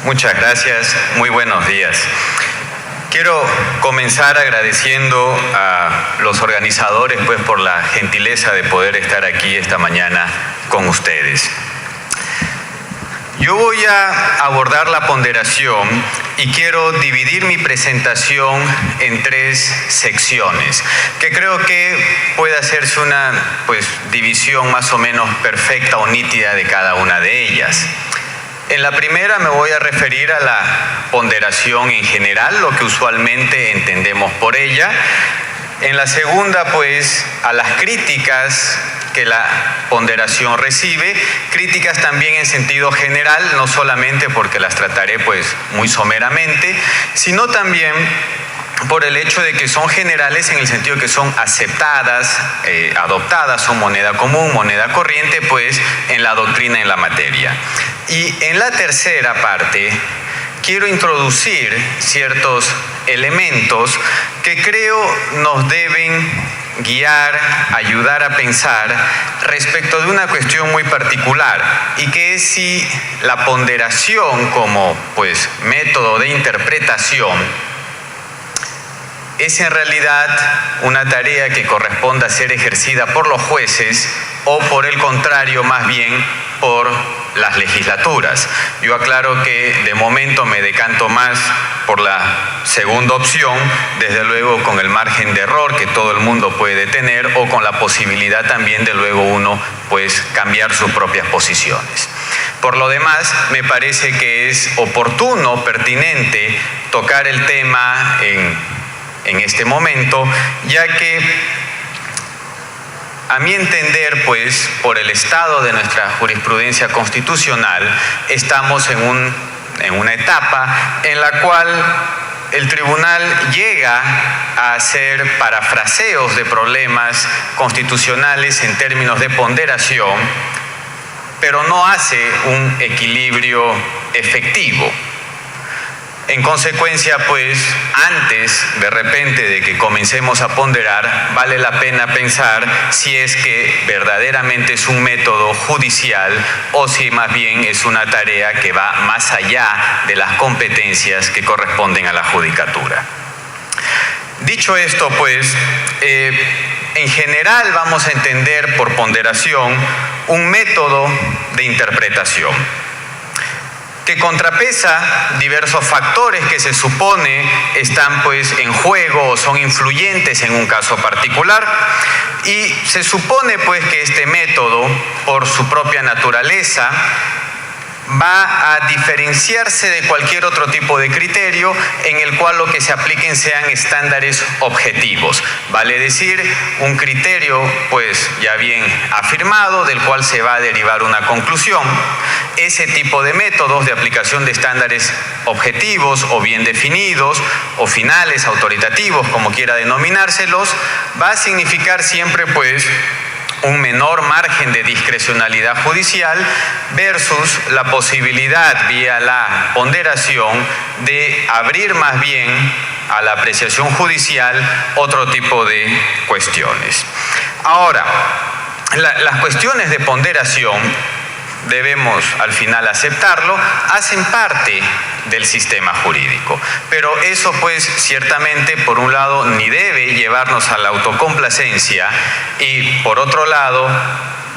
Muchas gracias, muy buenos días. Quiero comenzar agradeciendo a los organizadores por la gentileza de poder estar aquí esta mañana con ustedes. Yo voy a abordar la ponderación y quiero dividir mi presentación en 3 secciones, que creo que puede hacerse una división más o menos perfecta o nítida de cada una de ellas. En la primera me voy a referir a la ponderación en general, lo que usualmente entendemos por ella. En la segunda, a las críticas que la ponderación recibe, críticas también en sentido general, no solamente porque las trataré muy someramente, sino también por el hecho de que son generales en el sentido que son aceptadas, adoptadas, son moneda común, moneda corriente, en la doctrina, en la materia. Y en la tercera parte, quiero introducir ciertos elementos que creo nos deben guiar, ayudar a pensar respecto de una cuestión muy particular, y que es si la ponderación como método de interpretación es en realidad una tarea que corresponde a ser ejercida por los jueces o por el contrario, más bien por las legislaturas. Yo aclaro que de momento me decanto más por la segunda opción, desde luego con el margen de error que todo el mundo puede tener o con la posibilidad también de luego uno cambiar sus propias posiciones. Por lo demás, me parece que es oportuno, pertinente tocar el tema en este momento, ya que a mi entender, por el estado de nuestra jurisprudencia constitucional, estamos en una etapa en la cual el tribunal llega a hacer parafraseos de problemas constitucionales en términos de ponderación, pero no hace un equilibrio efectivo. En consecuencia, antes de repente de que comencemos a ponderar, vale la pena pensar si es que verdaderamente es un método judicial o si más bien es una tarea que va más allá de las competencias que corresponden a la judicatura. Dicho esto, en general vamos a entender por ponderación un método de interpretación que contrapesa diversos factores que se supone están en juego o son influyentes en un caso particular, y se supone que este método, por su propia naturaleza, va a diferenciarse de cualquier otro tipo de criterio en el cual lo que se apliquen sean estándares objetivos, vale decir, un criterio ya bien afirmado del cual se va a derivar una conclusión. Ese tipo de métodos de aplicación de estándares objetivos o bien definidos o finales, autoritativos, como quiera denominárselos, va a significar siempre un menor margen de discrecionalidad judicial versus la posibilidad vía la ponderación de abrir más bien a la apreciación judicial otro tipo de cuestiones. Ahora, las cuestiones de ponderación, debemos al final aceptarlo, hacen parte del sistema jurídico, pero eso ciertamente por un lado ni debe llevarnos a la autocomplacencia y por otro lado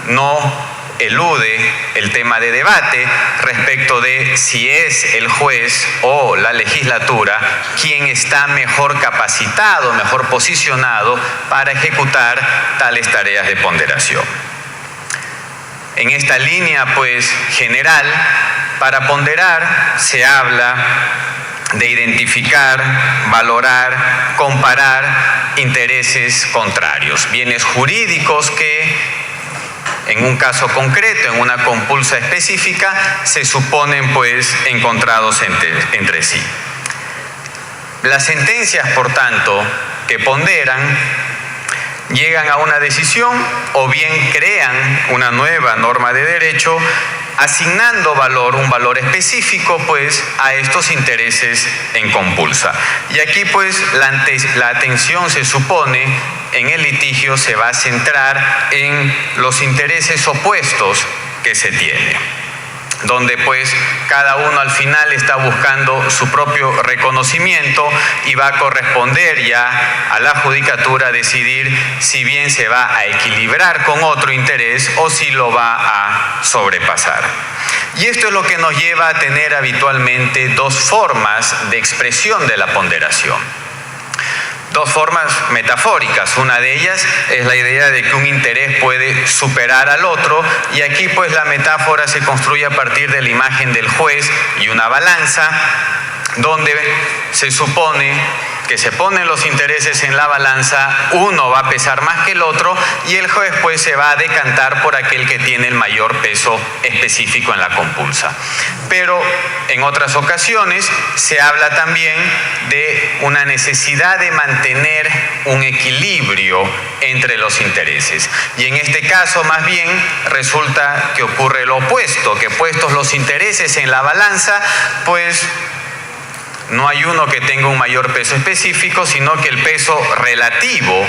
no elude el tema de debate respecto de si es el juez o la legislatura quien está mejor capacitado, mejor posicionado para ejecutar tales tareas de ponderación. En esta línea general, para ponderar se habla de identificar, valorar, comparar intereses contrarios, bienes jurídicos que en un caso concreto, en una compulsa específica, se suponen encontrados entre sí. Las sentencias, por tanto, que ponderan, llegan a una decisión o bien crean una nueva norma de derecho asignando un valor específico a estos intereses en compulsa. Y aquí la atención se supone en el litigio se va a centrar en los intereses opuestos que se tienen. donde pues cada uno al final está buscando su propio reconocimiento y va a corresponder ya a la judicatura decidir si bien se va a equilibrar con otro interés o si lo va a sobrepasar. Y esto es lo que nos lleva a tener habitualmente dos formas de expresión de la ponderación. Dos formas metafóricas. Una de ellas es la idea de que un interés puede superar al otro, y aquí pues la metáfora se construye a partir de la imagen del juez y una balanza, donde se supone que se ponen los intereses en la balanza, uno va a pesar más que el otro y el juez pues se va a decantar por aquel que tiene el mayor peso específico en la compulsa. Pero en otras ocasiones se habla también de una necesidad de mantener un equilibrio entre los intereses. Y en este caso más bien resulta que ocurre lo opuesto, que puestos los intereses en la balanza, pues no hay uno que tenga un mayor peso específico, sino que el peso relativo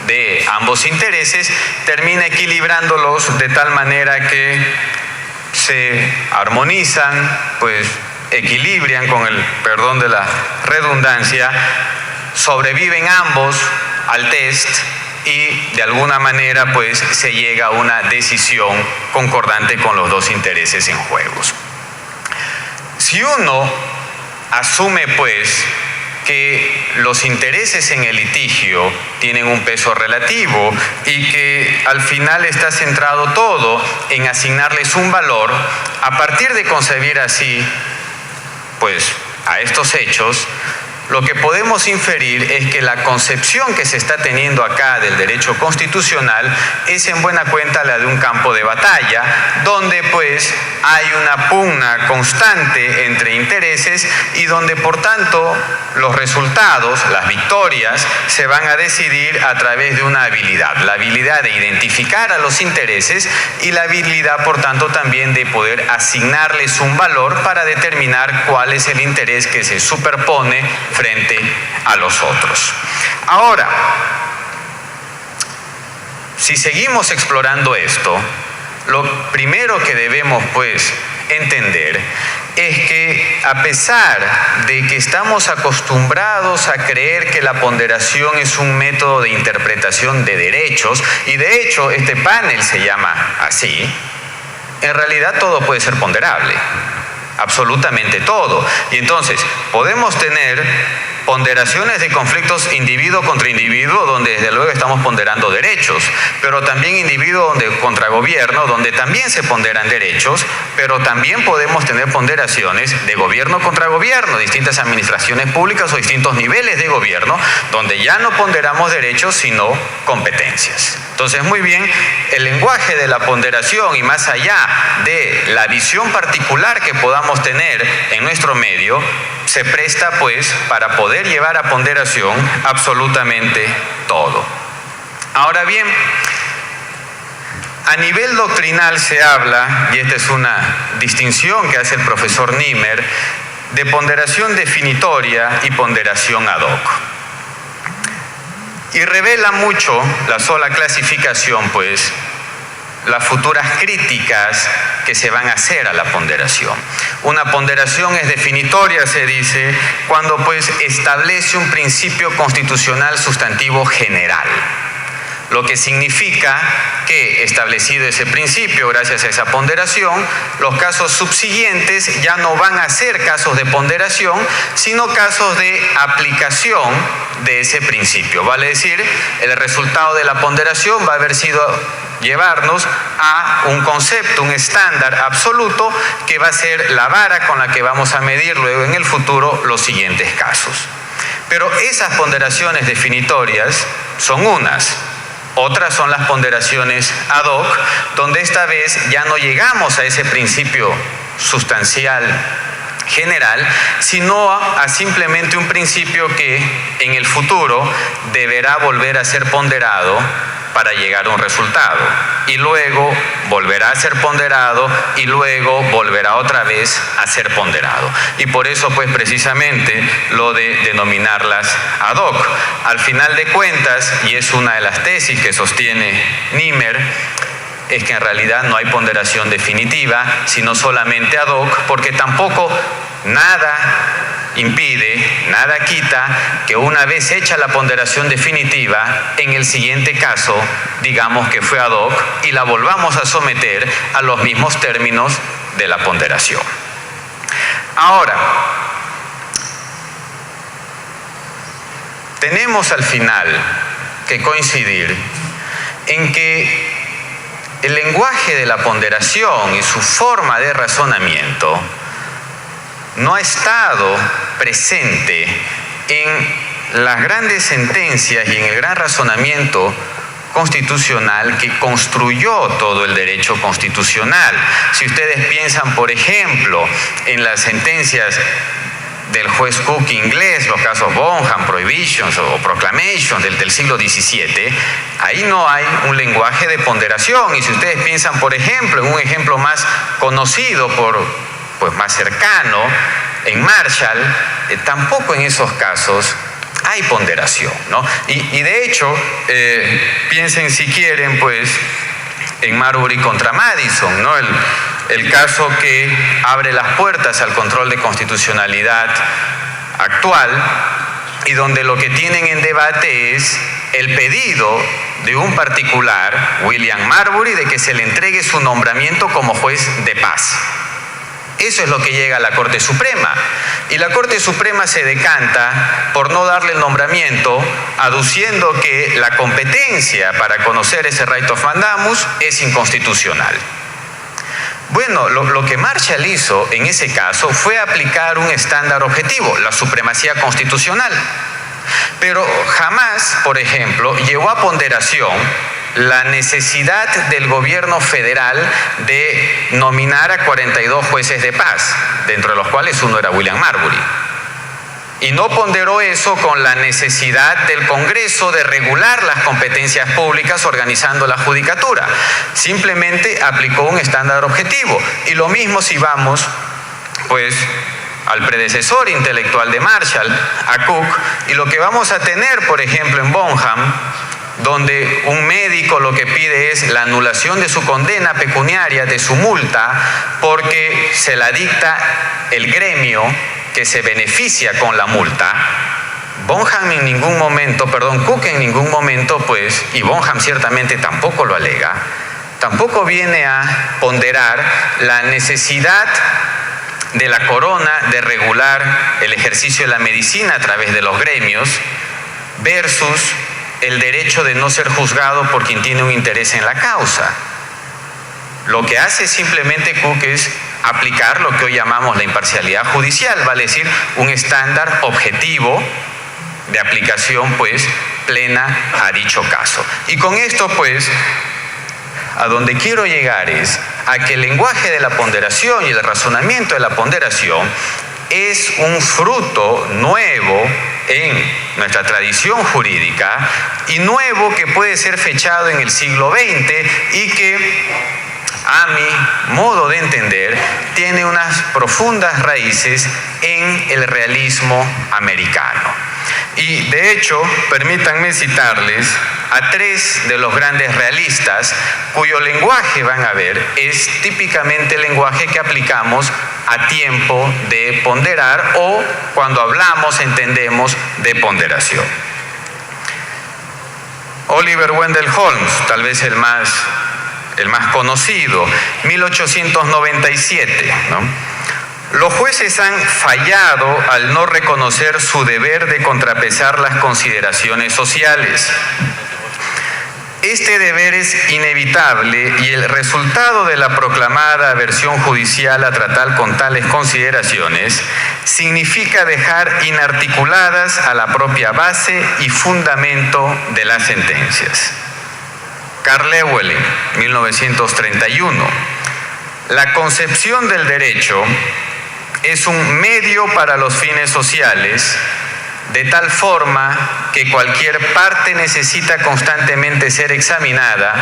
de ambos intereses termina equilibrándolos de tal manera que se armonizan, pues equilibran, con el perdón de la redundancia, sobreviven ambos al test y de alguna manera pues se llega a una decisión concordante con los dos intereses en juegos. Si uno asume pues que los intereses en el litigio tienen un peso relativo y que al final está centrado todo en asignarles un valor, a partir de concebir así pues a estos hechos, lo que podemos inferir es que la concepción que se está teniendo acá del derecho constitucional es en buena cuenta la de un campo de batalla, donde pues hay una pugna constante entre intereses y donde por tanto los resultados, las victorias, se van a decidir a través de una habilidad, la habilidad de identificar a los intereses y la habilidad por tanto también de poder asignarles un valor para determinar cuál es el interés que se superpone frente a los otros. Ahora, si seguimos explorando esto, lo primero que debemos pues entender es que a pesar de que estamos acostumbrados a creer que la ponderación es un método de interpretación de derechos, y de hecho este panel se llama así, en realidad todo puede ser ponderable, absolutamente todo. Y entonces podemos tener ponderaciones de conflictos individuo contra individuo, donde desde luego estamos ponderando derechos, pero también individuo contra gobierno, donde también se ponderan derechos, pero también podemos tener ponderaciones de gobierno contra gobierno, distintas administraciones públicas o distintos niveles de gobierno, donde ya no ponderamos derechos sino competencias. Entonces, muy bien, el lenguaje de la ponderación y más allá de la visión particular que podamos tener en nuestro medio, se presta pues para poder llevar a ponderación absolutamente todo. Ahora bien, a nivel doctrinal se habla, y esta es una distinción que hace el profesor Niemer, de ponderación definitoria y ponderación ad hoc. Y revela mucho la sola clasificación, pues, las futuras críticas que se van a hacer a la ponderación. Una ponderación es definitoria, se dice, cuando pues establece un principio constitucional sustantivo general. Lo que significa que, establecido ese principio, gracias a esa ponderación, los casos subsiguientes ya no van a ser casos de ponderación, sino casos de aplicación de ese principio. Vale decir, el resultado de la ponderación va a haber sido llevarnos a un concepto, un estándar absoluto, que va a ser la vara con la que vamos a medir luego en el futuro los siguientes casos. Pero esas ponderaciones definitorias son unas. Otras son las ponderaciones ad hoc, donde esta vez ya no llegamos a ese principio sustancial general, sino a simplemente un principio que en el futuro deberá volver a ser ponderado para llegar a un resultado, y luego volverá a ser ponderado y luego volverá otra vez a ser ponderado. Y por eso pues precisamente lo de denominarlas ad hoc. Al final de cuentas, y es una de las tesis que sostiene Niemer, es que en realidad no hay ponderación definitiva, sino solamente ad hoc, porque tampoco nada impide, nada quita que una vez hecha la ponderación definitiva, en el siguiente caso, digamos que fue ad hoc y la volvamos a someter a los mismos términos de la ponderación. Ahora, tenemos al final que coincidir en que el lenguaje de la ponderación y su forma de razonamiento no ha estado presente en las grandes sentencias y en el gran razonamiento constitucional que construyó todo el derecho constitucional. Si ustedes piensan, por ejemplo, en las sentencias del juez Cook inglés, los casos Bonham, Prohibitions o Proclamations del siglo XVII, ahí no hay un lenguaje de ponderación. Y si ustedes piensan, por ejemplo, en un ejemplo más conocido, más cercano, en Marshall, tampoco en esos casos hay ponderación, ¿no? Y de hecho, piensen si quieren, en Marbury contra Madison, ¿no? El caso que abre las puertas al control de constitucionalidad actual y donde lo que tienen en debate es el pedido de un particular, William Marbury, de que se le entregue su nombramiento como juez de paz. Eso es lo que llega a la Corte Suprema. Y la Corte Suprema se decanta por no darle el nombramiento, aduciendo que la competencia para conocer ese right of mandamus es inconstitucional. Bueno, lo que Marshall hizo en ese caso fue aplicar un estándar objetivo, la supremacía constitucional. Pero jamás, por ejemplo, llevó a ponderación la necesidad del gobierno federal de nominar a 42 jueces de paz, dentro de los cuales uno era William Marbury. Y no ponderó eso con la necesidad del Congreso de regular las competencias públicas organizando la judicatura. Simplemente aplicó un estándar objetivo. Y lo mismo si vamos, al predecesor intelectual de Marshall, a Cook, y lo que vamos a tener, por ejemplo, en Bonham, donde un médico lo que pide es la anulación de su condena pecuniaria, de su multa, porque se la dicta el gremio que se beneficia con la multa. Bonham en ningún momento, Cook en ningún momento, y Bonham ciertamente tampoco lo alega, tampoco viene a ponderar la necesidad de la corona de regular el ejercicio de la medicina a través de los gremios versus el derecho de no ser juzgado por quien tiene un interés en la causa. Lo que hace simplemente Cook es aplicar lo que hoy llamamos la imparcialidad judicial, vale decir, un estándar objetivo de aplicación plena a dicho caso. Y con esto a donde quiero llegar es a que el lenguaje de la ponderación y el razonamiento de la ponderación es un fruto nuevo en nuestra tradición jurídica y nuevo que puede ser fechado en el siglo XX y que, a mi modo de entender, tiene unas profundas raíces en el realismo americano. Y de hecho, permítanme citarles a tres de los grandes realistas cuyo lenguaje, van a ver, es típicamente el lenguaje que aplicamos a tiempo de ponderar o cuando hablamos, entendemos de ponderación. Oliver Wendell Holmes, tal vez el más conocido, 1897, ¿no? Los jueces han fallado al no reconocer su deber de contrapesar las consideraciones sociales. Este deber es inevitable y el resultado de la proclamada aversión judicial a tratar con tales consideraciones significa dejar inarticuladas a la propia base y fundamento de las sentencias. Carl Llewellyn, 1931. La concepción del derecho es un medio para los fines sociales, de tal forma que cualquier parte necesita constantemente ser examinada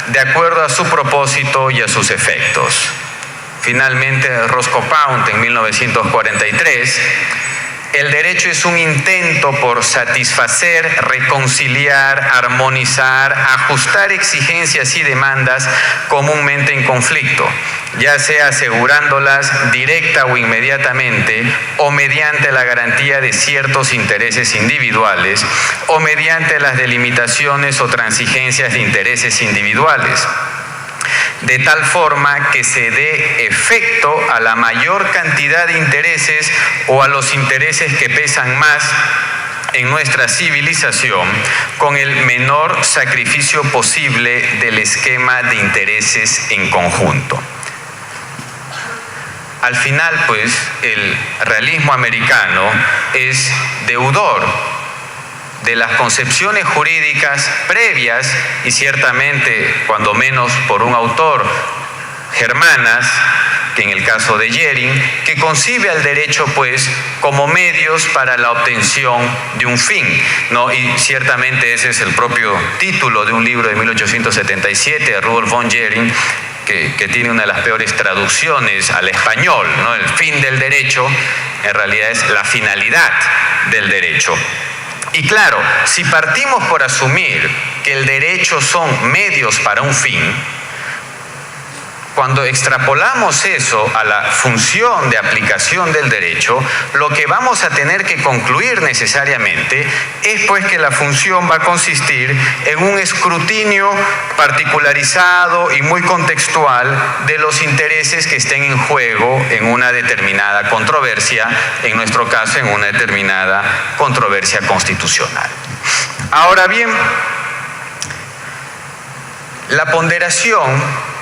de acuerdo a su propósito y a sus efectos. Finalmente, Roscoe Pound, en 1943, El derecho es un intento por satisfacer, reconciliar, armonizar, ajustar exigencias y demandas comúnmente en conflicto, ya sea asegurándolas directa o inmediatamente, o mediante la garantía de ciertos intereses individuales, o mediante las delimitaciones o transigencias de intereses individuales, de tal forma que se dé efecto a la mayor cantidad de intereses o a los intereses que pesan más en nuestra civilización, con el menor sacrificio posible del esquema de intereses en conjunto. Al final, pues, el realismo americano es deudor de las concepciones jurídicas previas, y ciertamente, cuando menos por un autor, germanas, que en el caso de Jhering, que concibe al derecho pues como medios para la obtención de un fin, ¿no? Y ciertamente ese es el propio título de un libro de 1877 de Rudolf von Jhering, que tiene una de las peores traducciones al español, ¿no? El fin del derecho en realidad es la finalidad del derecho. Y claro, si partimos por asumir que el derecho son medios para un fin, cuando extrapolamos eso a la función de aplicación del derecho, lo que vamos a tener que concluir necesariamente es pues que la función va a consistir en un escrutinio particularizado y muy contextual de los intereses que estén en juego en una determinada controversia, en nuestro caso en una determinada controversia constitucional. Ahora bien, la ponderación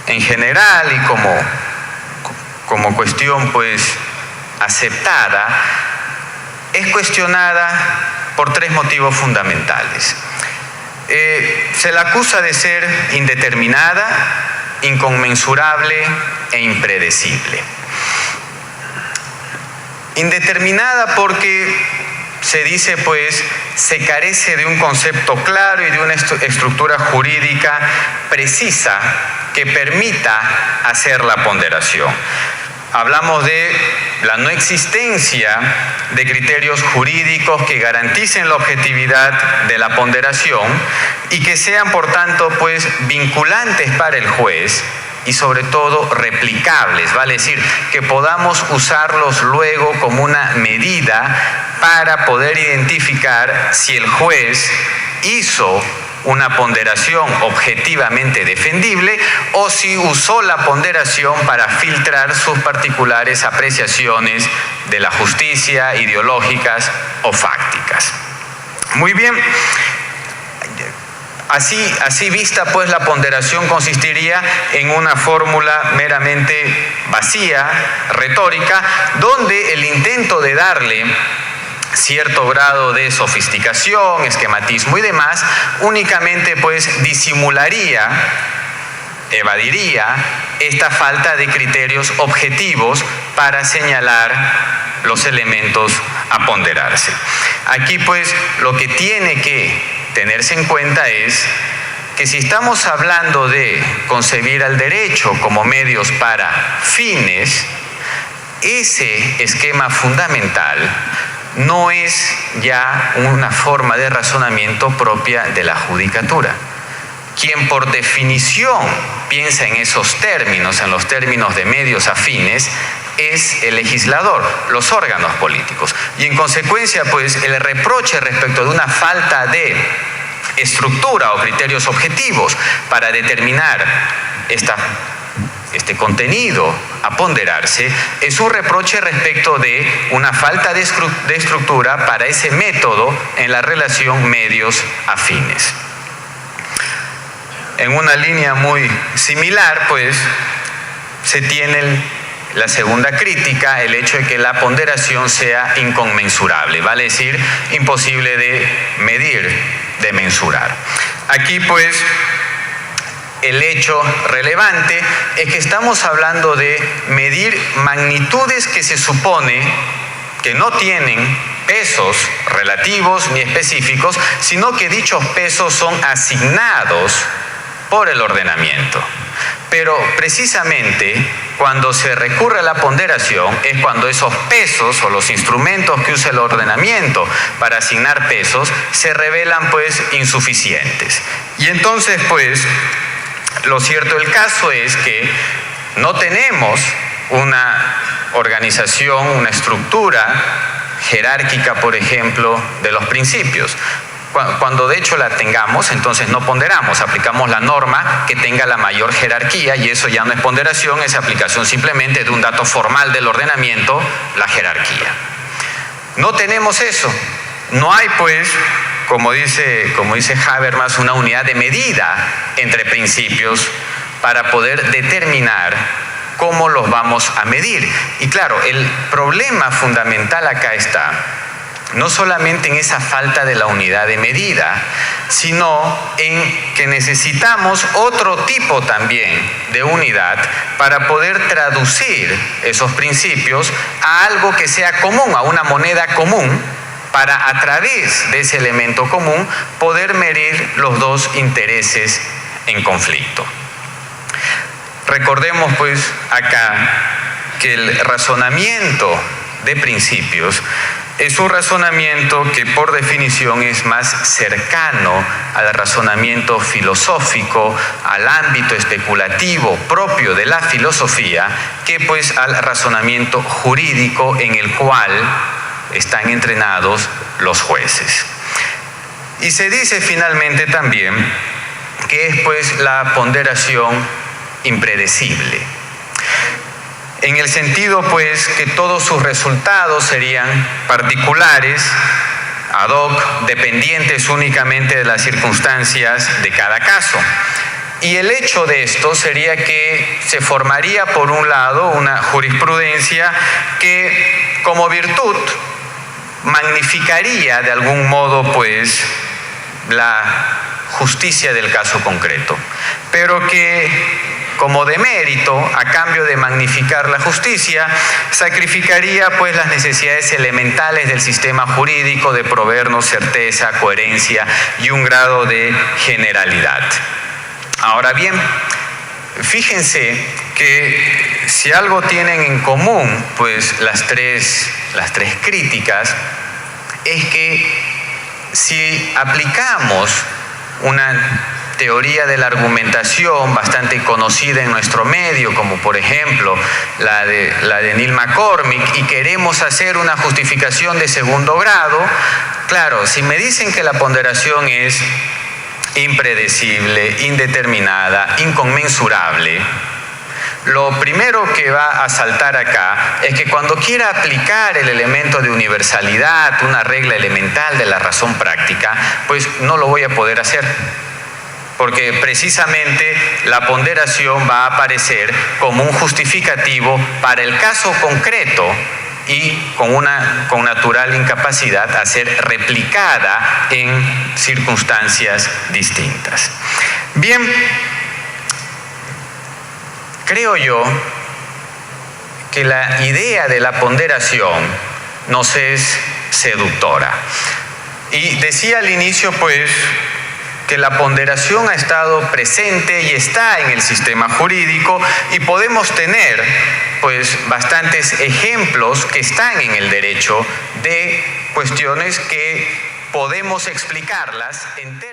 en general y como cuestión pues aceptada, es cuestionada por tres motivos fundamentales. Se la acusa de ser indeterminada, inconmensurable e impredecible. Indeterminada porque se dice pues se carece de un concepto claro y de una estructura jurídica precisa que permita hacer la ponderación. Hablamos de la no existencia de criterios jurídicos que garanticen la objetividad de la ponderación y que sean, por tanto, pues vinculantes para el juez y sobre todo replicables, vale decir, que podamos usarlos luego como una medida para poder identificar si el juez hizo una ponderación objetivamente defendible o si usó la ponderación para filtrar sus particulares apreciaciones de la justicia, ideológicas o fácticas. Muy bien. Así vista, pues la ponderación consistiría en una fórmula meramente vacía, retórica, donde el intento de darle cierto grado de sofisticación, esquematismo y demás, únicamente pues disimularía, evadiría esta falta de criterios objetivos para señalar los elementos a ponderarse. Aquí pues lo que tiene que tenerse en cuenta es que si estamos hablando de concebir al derecho como medios para fines, ese esquema fundamental no es ya una forma de razonamiento propia de la judicatura. Quien por definición piensa en esos términos, en los términos de medios afines, es el legislador, los órganos políticos. Y en consecuencia, pues, el reproche respecto de una falta de estructura o criterios objetivos para determinar este contenido a ponderarse es un reproche respecto de una falta de estructura para ese método en la relación medios afines. En una línea muy similar, pues, se tiene la segunda crítica, el hecho de que la ponderación sea inconmensurable, vale decir, imposible de medir, de mensurar. Aquí, pues, el hecho relevante es que estamos hablando de medir magnitudes que se supone que no tienen pesos relativos ni específicos, sino que dichos pesos son asignados por el ordenamiento. Pero precisamente cuando se recurre a la ponderación es cuando esos pesos o los instrumentos que usa el ordenamiento para asignar pesos se revelan pues insuficientes. Y entonces pues lo cierto del caso es que no tenemos una organización, una estructura jerárquica, por ejemplo, de los principios. Cuando de hecho la tengamos, entonces no ponderamos, aplicamos la norma que tenga la mayor jerarquía y eso ya no es ponderación, es aplicación simplemente de un dato formal del ordenamiento, la jerarquía. No tenemos eso, no hay pues, como dice Habermas, una unidad de medida entre principios para poder determinar cómo los vamos a medir. Y claro, el problema fundamental acá está no solamente en esa falta de la unidad de medida, sino en que necesitamos otro tipo también de unidad para poder traducir esos principios a algo que sea común, a una moneda común, para a través de ese elemento común poder medir los dos intereses en conflicto. Recordemos pues acá que el razonamiento de principios es un razonamiento que por definición es más cercano al razonamiento filosófico, al ámbito especulativo propio de la filosofía, que pues al razonamiento jurídico en el cual están entrenados los jueces. Y se dice finalmente también que es pues la ponderación impredecible, en el sentido pues que todos sus resultados serían particulares, ad hoc, dependientes únicamente de las circunstancias de cada caso. Y el hecho de esto sería que se formaría por un lado una jurisprudencia que como virtud magnificaría de algún modo pues la justicia del caso concreto, pero que como demérito, a cambio de magnificar la justicia, sacrificaría pues las necesidades elementales del sistema jurídico de proveernos certeza, coherencia y un grado de generalidad. Ahora bien, fíjense que si algo tienen en común pues las tres críticas, es que si aplicamos una teoría de la argumentación bastante conocida en nuestro medio, como por ejemplo la de Neil McCormick, y queremos hacer una justificación de segundo grado, claro, si me dicen que la ponderación es impredecible, indeterminada, inconmensurable, lo primero que va a saltar acá es que cuando quiera aplicar el elemento de universalidad, una regla elemental de la razón práctica, pues no lo voy a poder hacer, porque precisamente la ponderación va a aparecer como un justificativo para el caso concreto y con natural incapacidad a ser replicada en circunstancias distintas. Bien, creo yo que la idea de la ponderación nos es seductora. Y decía al inicio pues que la ponderación ha estado presente y está en el sistema jurídico y podemos tener pues bastantes ejemplos que están en el derecho de cuestiones que podemos explicarlas en términos